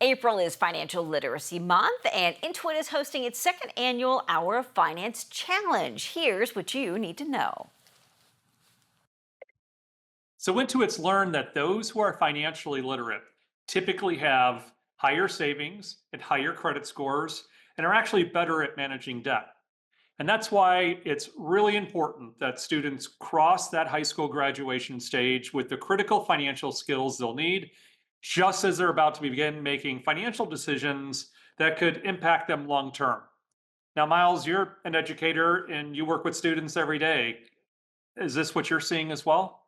April is Financial Literacy Month, and Intuit is hosting its second annual Hour of Finance Challenge. Here's what you need to know. So Intuit's learned that those who are financially literate typically have higher savings and higher credit scores and are actually better at managing debt. And that's why it's really important that students cross that high school graduation stage with the critical financial skills they'll need, just as they're about to begin making financial decisions that could impact them long term. Now, Miles, you're an educator and you work with students every day. Is this what you're seeing as well?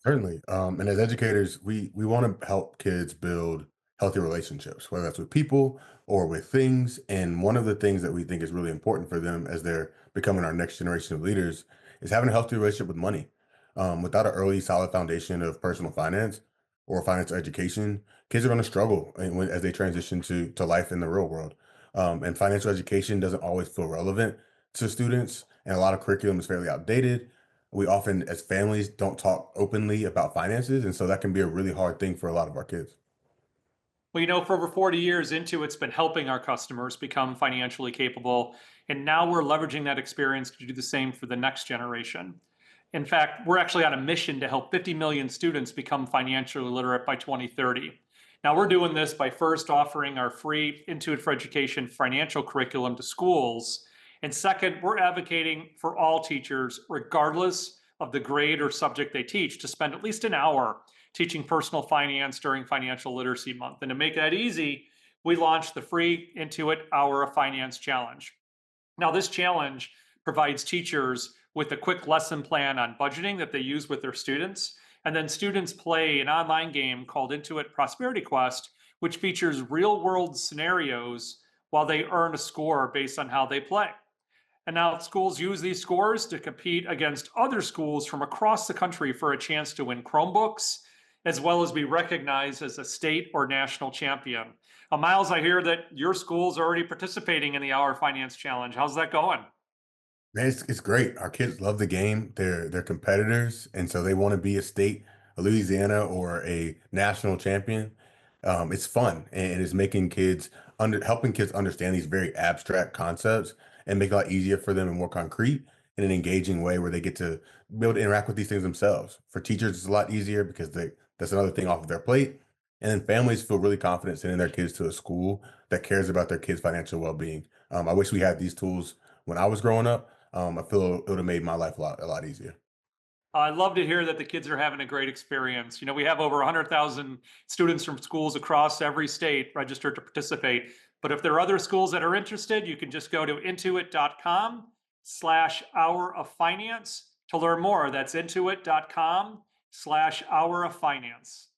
Certainly. And as educators, we want to help kids build healthy relationships, whether that's with people or with things. And one of the things that we think is really important for them as they're becoming our next generation of leaders is having a healthy relationship with money. Without an early solid foundation of personal finance or financial education, kids are going to struggle as they transition to life in the real world. And financial education doesn't always feel relevant to students, and a lot of curriculum is fairly outdated. We often, as families, don't talk openly about finances, and so that can be a really hard thing for a lot of our kids. Well, for over 40 years, Intuit's been helping our customers become financially capable. And now we're leveraging that experience to do the same for the next generation. In fact, we're actually on a mission to help 50 million students become financially literate by 2030. Now, we're doing this by first offering our free Intuit for Education financial curriculum to schools. And second, we're advocating for all teachers, regardless of the grade or subject they teach, to spend at least an hour teaching personal finance during Financial Literacy Month. And to make that easy, we launched the free Intuit Hour of Finance Challenge. Now, this challenge provides teachers with a quick lesson plan on budgeting that they use with their students. And then students play an online game called Intuit Prosperity Quest, which features real world scenarios while they earn a score based on how they play. And now schools use these scores to compete against other schools from across the country for a chance to win Chromebooks, as well as be recognized as a state or national champion. Miles, I hear that your school's already participating in the Hour Finance Challenge. How's that going? Man, it's great. Our kids love the game. They're competitors, and so they want to be a state, a Louisiana, or a national champion. It's fun, and it's making kids helping kids understand these very abstract concepts and make it a lot easier for them and more concrete in an engaging way where they get to be able to interact with these things themselves. For teachers, it's a lot easier because that's another thing off of their plate. And then families feel really confident sending their kids to a school that cares about their kids' financial well-being. I wish we had these tools when I was growing up. I feel it would have made my life a lot easier. I love to hear that the kids are having a great experience. We have over 100,000 students from schools across every state registered to participate. But if there are other schools that are interested, you can just go to intuit.com/hour of finance to learn more. That's intuit.com/hour of finance.